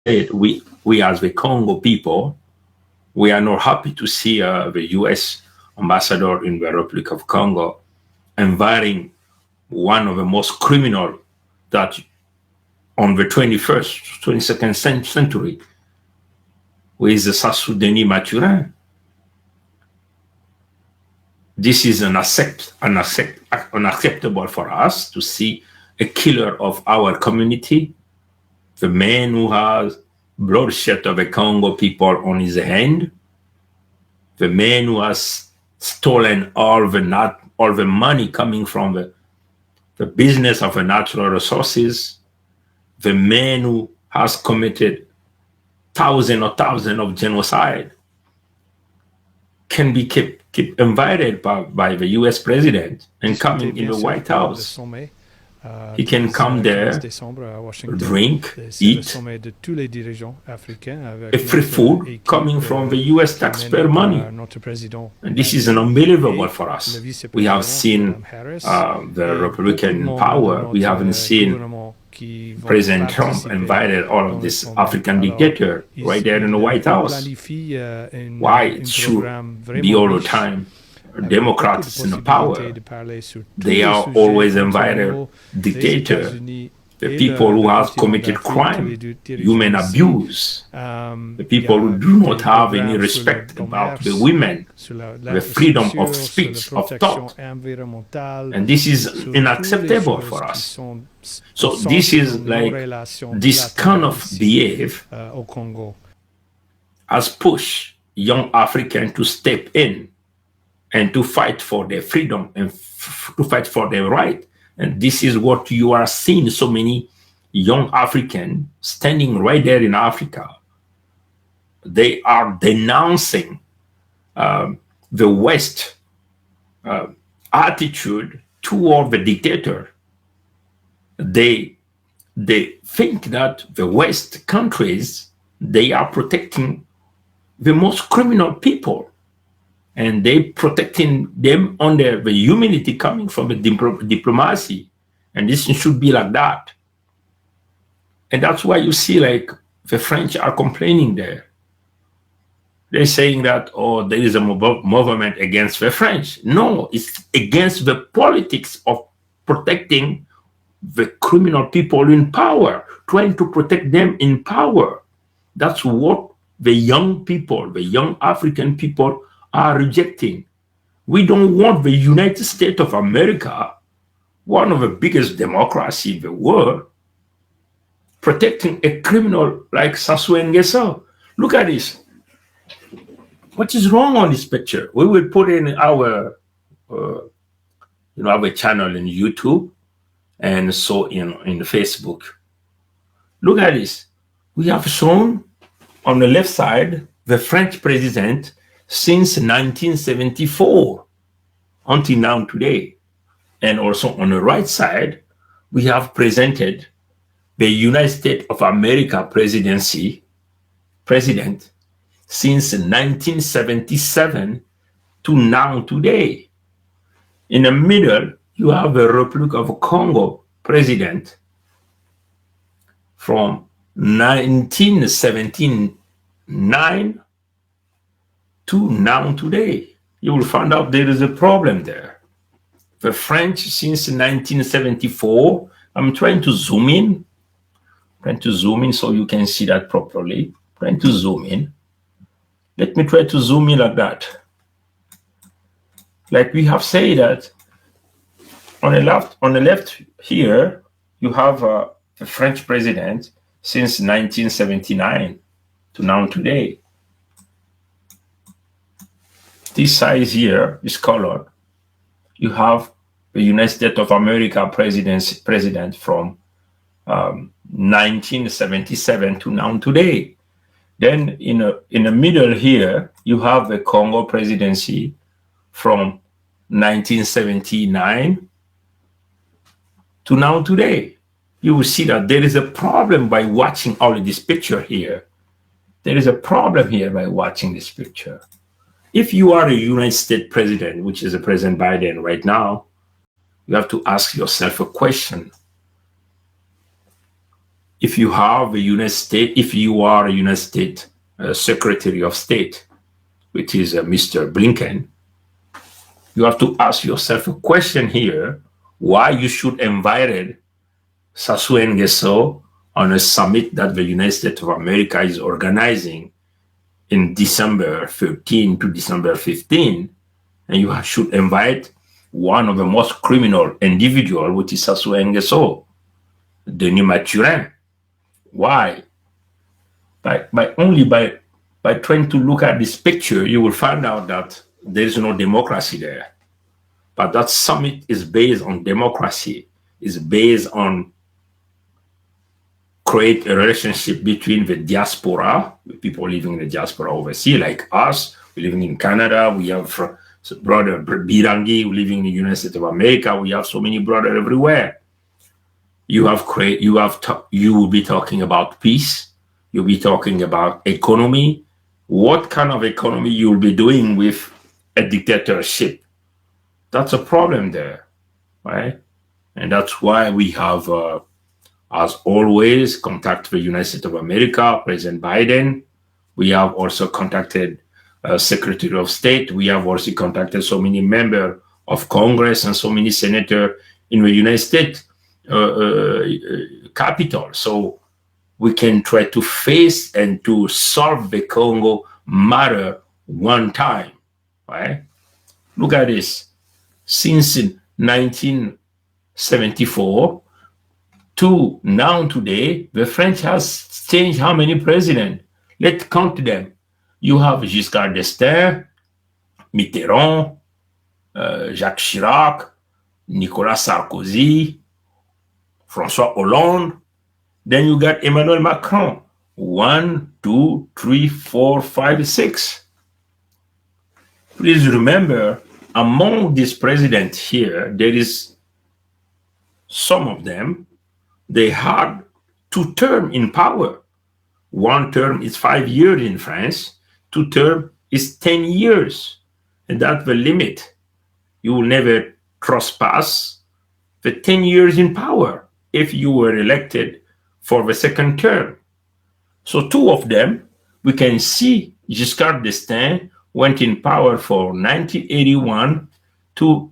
we as the Congo people, we are not happy to see the U.S. ambassador in the Republic of Congo inviting one of the most criminal that on the 22nd century, who is the SaSSou Denis Mathurin. This is unacceptable for us to see a killer of our community, the man who has bloodshed of the Congo people on his hand, the man who has stolen all the money coming from the business of the natural resources, the man who has committed thousands of genocide, can be kept invited by the US president and coming in the White House. He can come there, drink, eat, a free food coming from the US taxpayer money. And this is unbelievable for us. We have seen the Republican power. We haven't seen President Trump invited all of this African dictator right there in the White House. Why it should be all the time Democrats in the power? They are always invited dictator, the people who have committed crime, human abuse, the people who do not have any respect about the women, the freedom of speech, of thought. And this is unacceptable for us. So this is like, this kind of behavior has pushed young Africans to step in and to fight for their freedom and to fight for their right. And this is what you are seeing, so many young Africans standing right there in Africa. They are denouncing the West attitude toward the dictator. They think that the West countries, they are protecting the most criminal people, and they protecting them under the humanity coming from the diplomacy. And this should be like that. And that's why you see like the French are complaining there. They're saying that, oh, there is a movement against the French. No, it's against the politics of protecting the criminal people in power, trying to protect them in power. That's what the young people, the young African people are rejecting. We don't want the United States of America, one of the biggest democracies in the world, protecting a criminal like SaSSou Denis. Look at this. What is wrong on this picture? We will put in our, our channel in YouTube and so in Facebook. Look at this. We have shown on the left side the French president since 1974 until now today. And also on the right side, we have presented the United States of America president since 1977 to now today. In the middle, you have the Republic of Congo president from 1979 to now today. You will find out there is a problem there. The French since 1974, I'm trying to zoom in so you can see that properly. Trying to zoom in. Let me try to zoom in like that. Like we have said that on the left here, you have the French president since 1979 to now today. This size here is colored. You have the United States of America president from 1977 to now today. Then in the middle here, you have the Congo presidency from 1979 to now today. You will see that there is a problem by watching all of this picture here. There is a problem here by watching this picture. If you are a United States president, which is President Biden right now, you have to ask yourself a question. if you have a United States, if you are a United States Secretary of State, which is Mr. Blinken, you have to ask yourself a question here: why you should invite SaSSou Denis on a summit that the United States of America is organizing in December 13 to December 15, and you should invite one of the most criminal individual, which is SaSSou Denis Mathurin. Why? By trying to look at this picture, you will find out that there is no democracy there. But that summit is based on democracy, is based on create a relationship between the diaspora, the people living in the diaspora overseas, like us, we're living in Canada, we have brother Birangi living in the United States of America, we have so many brothers everywhere. You will be talking about peace, you'll be talking about economy. What kind of economy you will be doing with a dictatorship? That's a problem there, right? And that's why we have, as always, contacted the United States of America, President Biden. We have also contacted Secretary of State. We have also contacted so many members of Congress and so many senators in the United States capital. So we can try to face and to solve the Congo matter one time, right? Look at this. Since 1974 to now today, the French has changed how many presidents? Let's count them. You have Giscard d'Estaing, Mitterrand, Jacques Chirac, Nicolas Sarkozy, François Hollande. Then you got Emmanuel Macron. 1, 2, 3, 4, 5, 6. Please remember, among these presidents here, there is some of them, they had 2 terms in power. 1 term is 5 years in France, 2 terms is 10 years. And that's the limit. You will never trespass the 10 years in power if you were elected for the 2nd term. So 2 of them, we can see Giscard d'Estaing went in power for 1981 to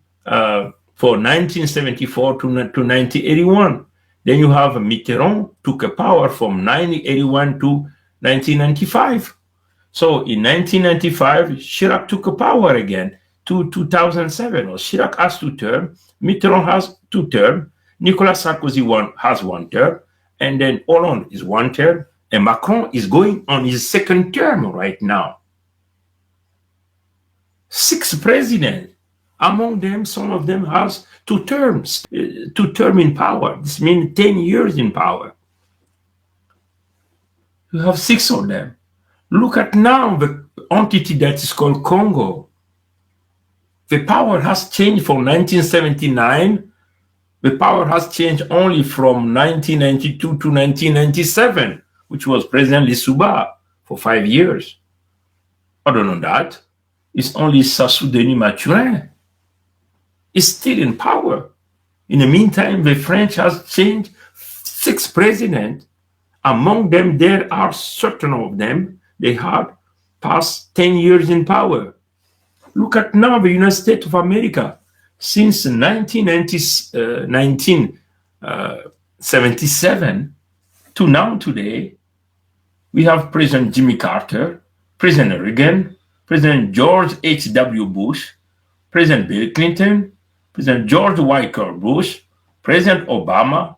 for 1974 to 1981. Then you have Mitterrand took a power from 1981 to 1995. So in 1995, Chirac took a power again to 2007. Or Chirac has 2 terms, Mitterrand has 2 terms, Nicolas Sarkozy has 1 term, and then Hollande is 1 term, and Macron is going on his 2nd term right now. 6 presidents. Among them, some of them has 2 terms, 2 terms in power. This means 10 years in power. You have 6 of them. Look at now the entity that is called Congo. The power has changed from 1979. The power has changed only from 1992 to 1997, which was President Lissouba for 5 years. Other than that, it's only SaSSou Denis Mathurin is still in power. In the meantime, the French has changed 6 presidents. Among them, there are certain of them, they had past 10 years in power. Look at now the United States of America. Since 1977 to now today, we have President Jimmy Carter, President Reagan, President George H.W. Bush, President Bill Clinton, President George Walker Bush, President Obama,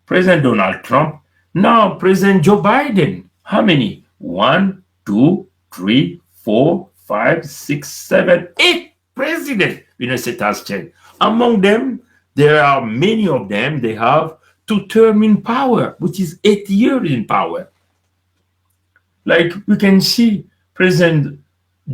President Donald Trump, now President Joe Biden. How many? 1, 2, 3, 4, 5, 6, 7, 8 presidents the United States has changed. Among them, there are many of them, they have 2 terms in power, which is 8 years in power. Like we can see, President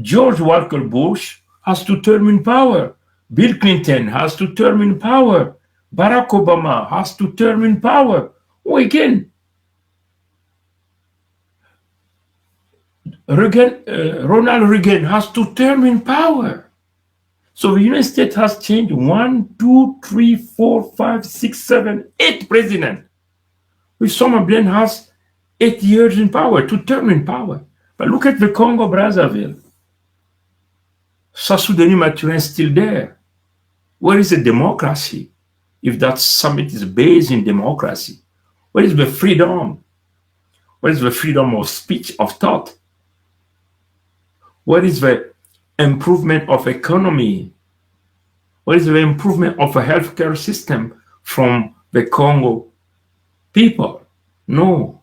George Walker Bush has 2 terms in power. Bill Clinton has 2 terms in power. Barack Obama has 2 terms in power. Again, Ronald Reagan has 2 terms in power. So the United States has changed 1, 2, 3, 4, 5, 6, 7, 8 presidents. Which Somaliland has 8 years in power, to term in power. But look at the Congo Brazzaville. SaSSou Denis Mathurin is still there. Where is the democracy? If that summit is based in democracy, where is the freedom? Where is the freedom of speech, of thought? Where is the improvement of economy? Where is the improvement of a healthcare system from the Congo people? No.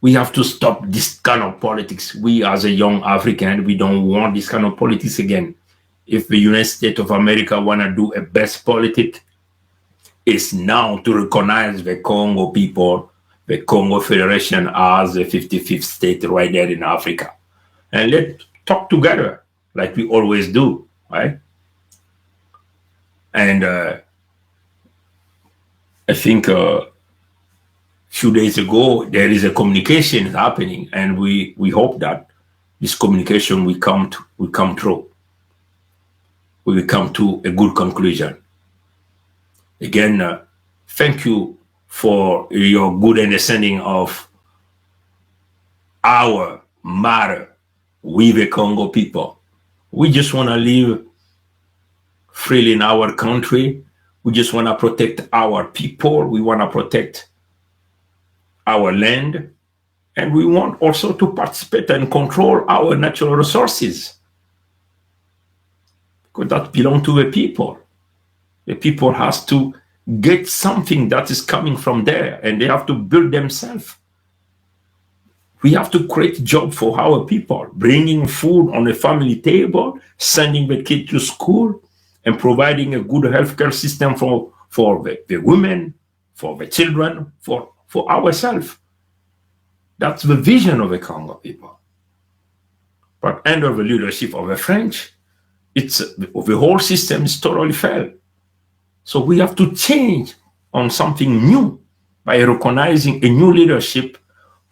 We have to stop this kind of politics. We, as a young African, we don't want this kind of politics again. If the United States of America want to do a best politics, it's now to recognize the Congo people, the Congo Federation as the 55th state right there in Africa. And let's talk together like we always do, right? And I think few days ago, there is a communication happening, and we hope that this communication will come true. We will come to a good conclusion. Again, thank you for your good understanding of our matter with the Congo people. We just want to live freely in our country. We just want to protect our people. We want to protect our land, and we want also to participate and control our natural resources, because that belongs to the people. The people has to get something that is coming from there, and they have to build themselves. We have to create job for our people, bringing food on the family table, sending the kid to school, and providing a good healthcare system for the women, for the children, for ourselves. That's the vision of the Congo people. But under the leadership of the French, the whole system is totally failed. So we have to change on something new by recognizing a new leadership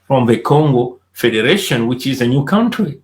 from the Congo Federation, which is a new country.